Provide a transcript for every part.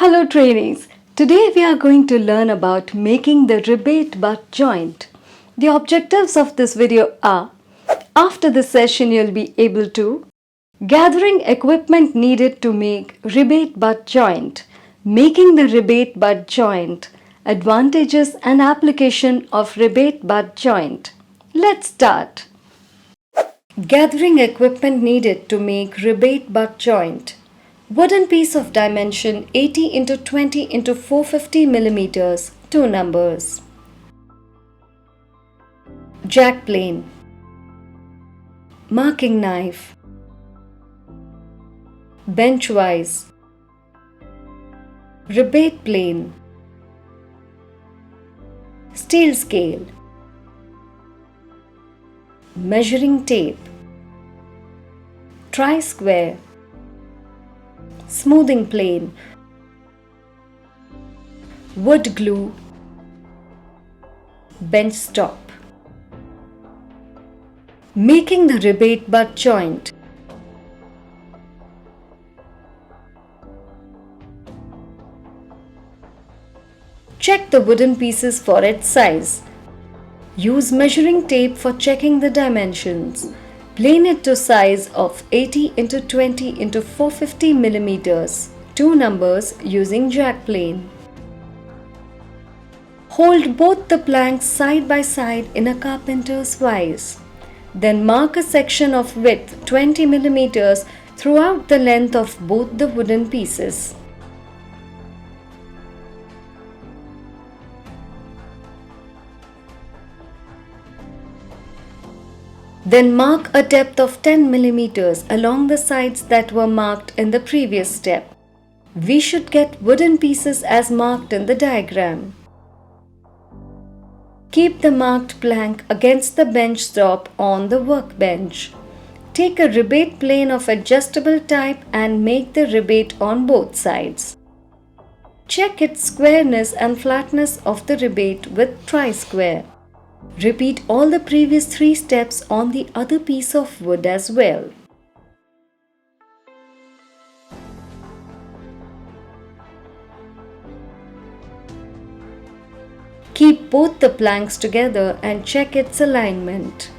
Hello trainees, today we are going to learn about making the rebate butt joint. The objectives of this video are, after this session you'll be able to gathering equipment needed to make rebate butt joint, making the rebate butt joint, advantages and application of rebate butt joint. Let's start. Gathering equipment needed to make rebate butt joint. Wooden piece of dimension 80 into 20 into 450 millimeters, 2 numbers. Jack plane. Marking knife. Bench vise. Rebate plane. Steel scale. Measuring tape. Tri-square. Smoothing plane. Wood glue. Bench stop. Making the rebate butt joint. Check the wooden pieces for its size. Use measuring tape for checking the dimensions. Plane it to size of 80 into 20 into 450 millimeters, 2 numbers using jack plane. Hold both the planks side by side in a carpenter's vise. Then mark a section of width 20 millimeters throughout the length of both the wooden pieces. Then mark a depth of 10 millimeters along the sides that were marked in the previous step. We should get wooden pieces as marked in the diagram. Keep the marked plank against the bench top on the workbench. Take a rebate plane of adjustable type and make the rebate on both sides. Check its squareness and flatness of the rebate with tri-square. Repeat all the previous 3 steps on the other piece of wood as well. Keep both the planks together and check its alignment.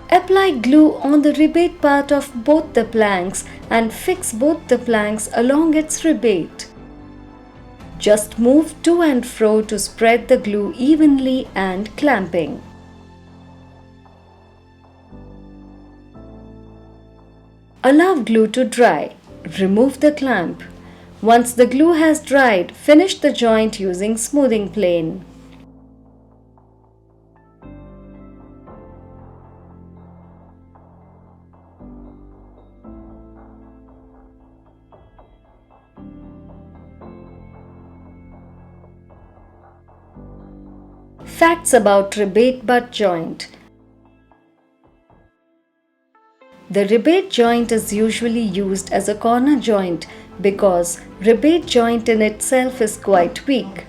Apply glue on the rebate part of both the planks and fix both the planks along its rebate. Just move to and fro to spread the glue evenly and clamping. Allow glue to dry. Remove the clamp. Once the glue has dried, finish the joint using smoothing plane. Facts about rebate butt joint. The rebate joint is usually used as a corner joint because rebate joint in itself is quite weak.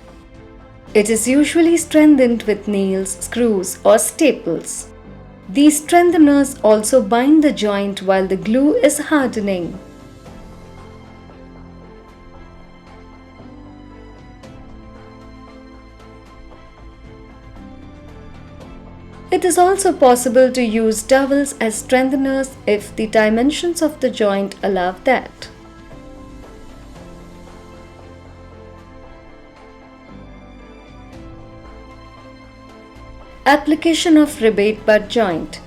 It is usually strengthened with nails, screws or staples. These strengtheners also bind the joint while the glue is hardening. It is also possible to use dowels as strengtheners if the dimensions of the joint allow that. Application of rebate butt joint.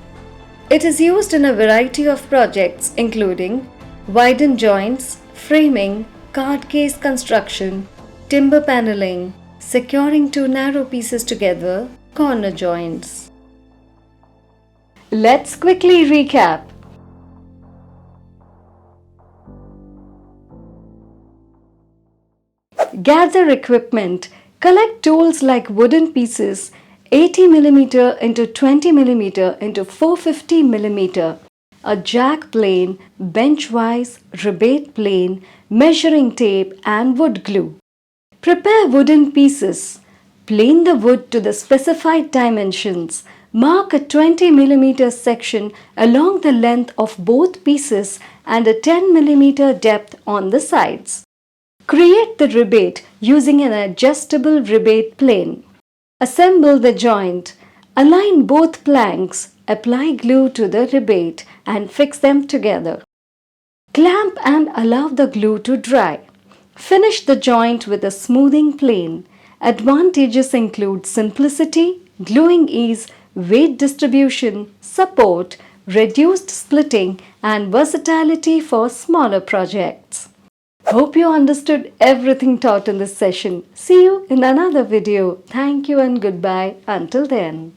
It is used in a variety of projects including widen joints, framing, card case construction, timber paneling, securing 2 narrow pieces together, corner joints. Let's quickly recap. Gather equipment. Collect tools like wooden pieces 80 mm into 20 mm into 450 mm, a jack plane, bench vise, rebate plane, measuring tape and wood glue. Prepare wooden pieces. Plane the wood to the specified dimensions. Mark a 20 mm section along the length of both pieces and a 10 mm depth on the sides. Create the rebate using an adjustable rebate plane. Assemble the joint. Align both planks, apply glue to the rebate and fix them together. Clamp and allow the glue to dry. Finish the joint with a smoothing plane. Advantages include simplicity, gluing ease, weight distribution, support, reduced splitting, and versatility for smaller projects. Hope you understood everything taught in this session. See you in another video. Thank you and goodbye. Until then.